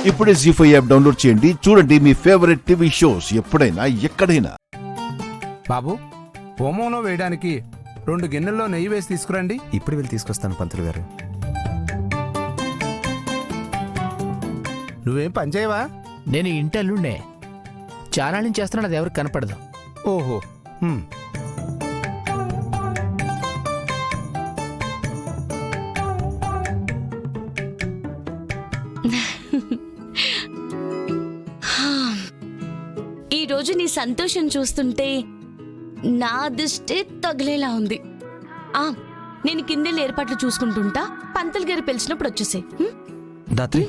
ఇప్పుడే జీ5 app download చేయండి. చూడండి మీ ఫేవరెట్ టీవీ షోస్ ఎప్పుడైనా ఎక్కడైనా. బాబు, హోమంలో వేయడానికి 2 గిన్నెల్లో నెయ్యి వేసి తీసుకురండి. ఇప్పుడు వెళ్ళి తీసుకొస్తాను పంతులు గారు. నువ్వేం పని చేయవా? నేను ఇంటి అల్లుండే. చాలా నుంచి చేస్తున్నాడు, అది ఎవరికి కనపడదు. ఓహో. ఈరోజు నీ సంతోషం చూస్తుంటే నా దిష్టే తగిలేలా ఉంది. నేను కిందెళ్ళి ఏర్పాట్లు చూసుకుంటుంటా. పంతులు గారు పిలిచినప్పుడు వచ్చేసే. దాత్రి,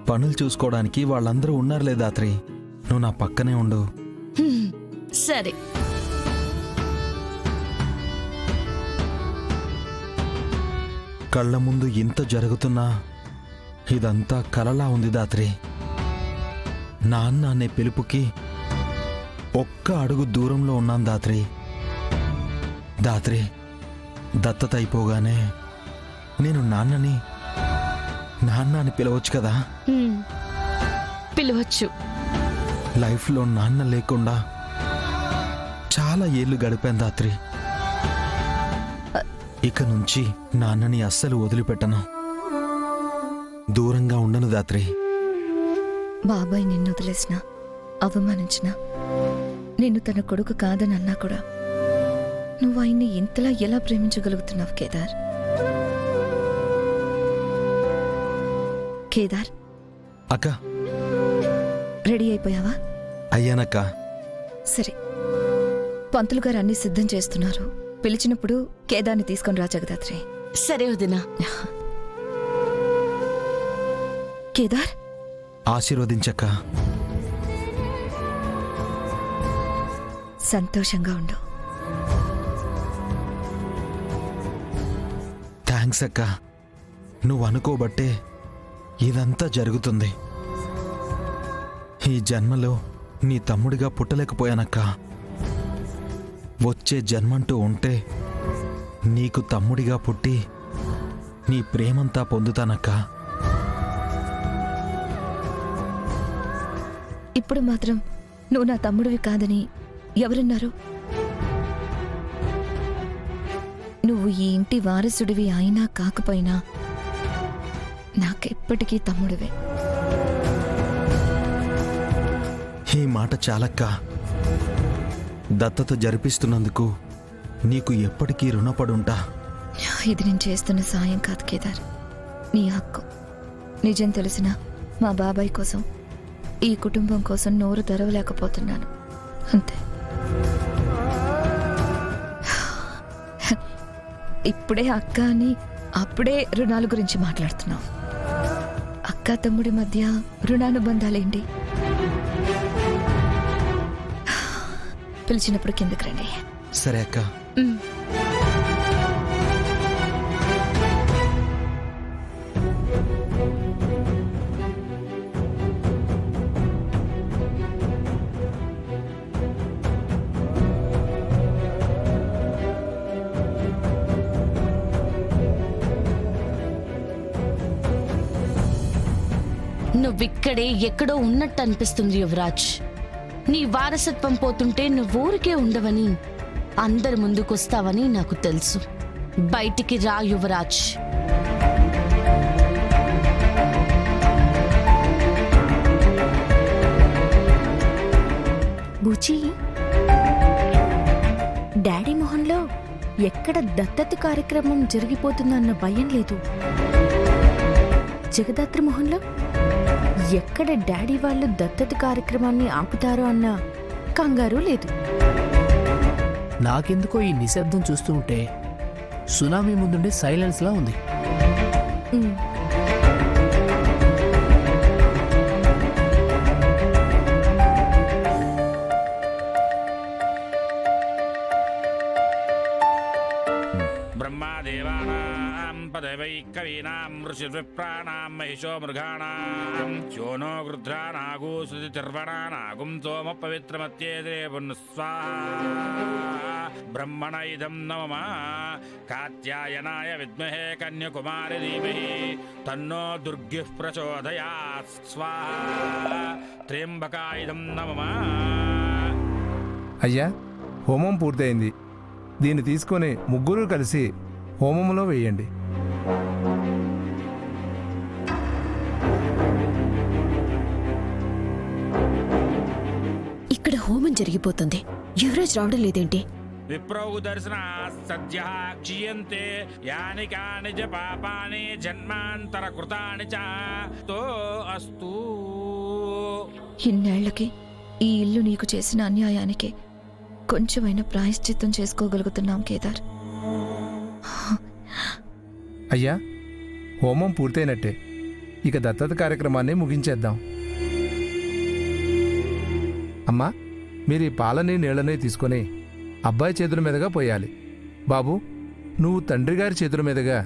పనులు చూసుకోవడానికి వాళ్ళందరూ ఉన్నారులే దాత్రి. నువ్వు నా పక్కనే ఉండు. సరే. కళ్ళ ముందు ఇంత జరుగుతున్నా ఇదంతా కలలా ఉంది దాత్రి. నాన్న అనే పిలుపుకి ఒక్క అడుగు దూరంలో ఉన్నాను దాత్రి. దాత్రి, దత్తత అయిపోగానే నేను నాన్న అని పిలవచ్చు కదా? పిలవచ్చు. లైఫ్లో నాన్న లేకుండా చాలా ఏళ్ళు గడిపాను దాత్రి. ఇక నుంచి నాన్నని అస్సలు వదిలిపెట్టను, దూరంగా ఉండను దాత్రి. బాబాయ్ నిన్ను వదిలేసినా, అవమానించినా, నిన్ను తన కొడుకు కాదని అన్నా కూడా నువ్వు ఆయన్ని ఇంతలా ఎలా ప్రేమించగలుగుతున్నావు కేదార్? కేదార్, అక్క, రెడీ అయిపోయావా? అయ్యానక్క. సరే, పంతులు గారు అన్ని సిద్ధం చేస్తున్నారు. పిలిచినప్పుడు కేదార్ని తీసుకొని రా జగదాత్రి. సరే వదినా. కేదార్, ఆశీర్వదించక్క. సంతోషంగా ఉండు. థ్యాంక్స్ అక్క. నువ్వు అనుకోబట్టే ఇదంతా జరుగుతుంది. ఈ జన్మలో నీ తమ్ముడిగా పుట్టలేకపోయానక్క. వచ్చే జన్మంటూ ఉంటే నీకు తమ్ముడిగా పుట్టి నీ ప్రేమంతా పొందుతానక్క. ఇప్పుడు మాత్రం నువ్వు నా తమ్ముడివి కాదని ఎవరన్నారు? నువ్వు ఈ ఇంటి వారసుడివి అయినా కాకపోయినా నాకెప్పటికీ తమ్ముడివే. ఈ మాట చాలక్క. దత్తత జరిపిస్తున్నందుకు నీకు ఎప్పటికీ రుణపడుంటా. ఇది నేను చేస్తున్న సాయం కాదు కేదార్, నీ హక్కు. నిజం తెలిసిన మా బాబాయ్ కోసం, ఈ కుటుంబం కోసం నోరు తెరవలేకపోతున్నాను, అంతే. ఇప్పుడే అక్క అని అప్పుడే రుణాల గురించి మాట్లాడుతున్నావు. అక్క తమ్ముడి మధ్య రుణానుబంధాలేంటి? పిలిచినప్పుడు కిందకి రండి. సరే అక్క. నువ్విక్కడే ఎక్కడో ఉన్నట్టు అనిపిస్తుంది యువరాజ్. నీ వారసత్వం పోతుంటే నువ్వూరికే ఉండవని, అందరి ముందుకొస్తావని నాకు తెలుసు. బయటికి రా యువరాజ్. బుచి, డాడీ మొహంలో ఎక్కడ దత్తత కార్యక్రమం జరిగిపోతుందన్న భయం లేదు. జగదాత్రి మొహంలో ఎక్కడ డాడీ వాళ్ళు దత్తత కార్యక్రమాన్ని ఆపుతారో అన్న కంగారు లేదు. నాకెందుకో ఈ నిశ్శబ్దం చూస్తూ ఉంటే సునామీ ముందుండే సైలెన్స్ లా ఉంది. బ్రహ్మాదేవానాం పదే वै कवीनां ऋषिर्विप्राणां महिषो मृगाणां यो नो गृध्रानागो सुतिर्वणानागुं सोमपवित्रमत्येते पुनस्वाहा ब्रह्मण इदं नमः कात्यायनाय विद्महे कन्याकुमारी धीमहि तन्नो दुर्गिः प्रचोदयात् स्वाहा त्र्यंबकाय इदं नमः। అయ్యా హోమం పూర్తయింది. దీన్ని తీసుకొని ముగ్గురు కలిసి హోమంలో వేయండి. ఇక్కడ హోమం జరిగిపోతుంది. యువరాజ్ రావడం లేదేంటి? विप्रौ दर्शना सद्यः क्षीयन्ते यानि कानि च पापानि जन्मान्तरकृतानि च तो अस्तु। ఇన్నేళ్లకి ఈ ఇల్లు నీకు చేసిన అన్యాయానికి కొంచెమైనా ప్రాయశ్చిత్తం చేసుకోగలుగుతున్నాం కేదార్. అయ్యా హోమం పూర్తయినట్టే. ఇక దత్తత కార్యక్రమాన్ని ముగించేద్దాం. అమ్మా, మీరు ఈ పాలని నీళ్ళని తీసుకొని అబ్బాయి చేతుల మీదుగా పోయాలి. బాబు, నువ్వు తండ్రి గారి చేతుల మీదుగా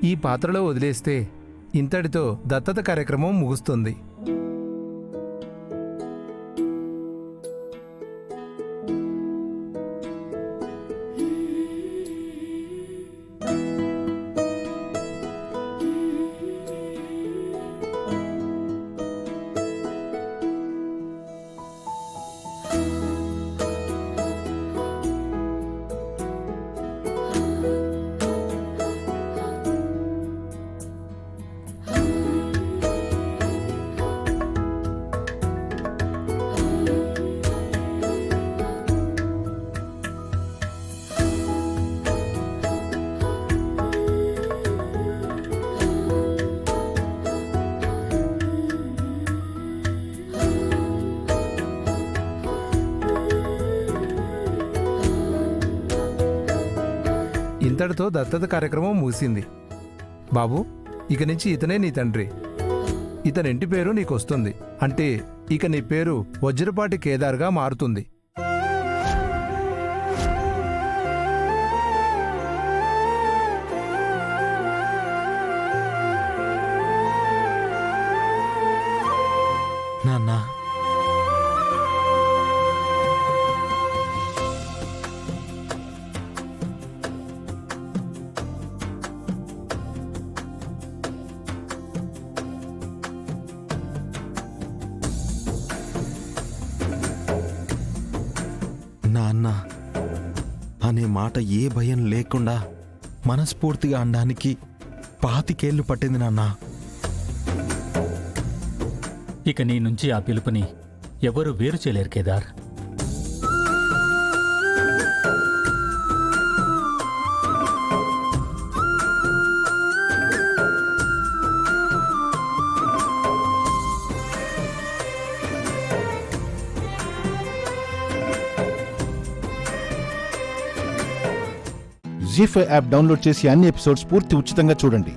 ఈ పాత్రలో వదిలేస్తే ఇంతటితో దత్తత కార్యక్రమం ముగుస్తుంది. ఇంతటితో దత్తత కార్యక్రమం ముగిసింది. బాబు, ఇక నుంచి ఇతనే నీ తండ్రి. ఇతని ఇంటి పేరు నీకొస్తుంది. అంటే ఇక నీ పేరు వజ్రపాటి కేదార్గా మారుతుంది. నాన్న, నాన్న అనే మాట ఏ భయం లేకుండా మనస్ఫూర్తిగా అనడానికి 25 ఏళ్ళు పట్టింది నాన్న. ఇక నీ నుంచి ఆ పిలుపుని ఎవరు వేరు చేయలేరు కేదార్. జీ5 యాప్ డౌన్లోడ్ చేసి అన్ని ఎపిసోడ్స్ పూర్తి ఉచితంగా చూడండి.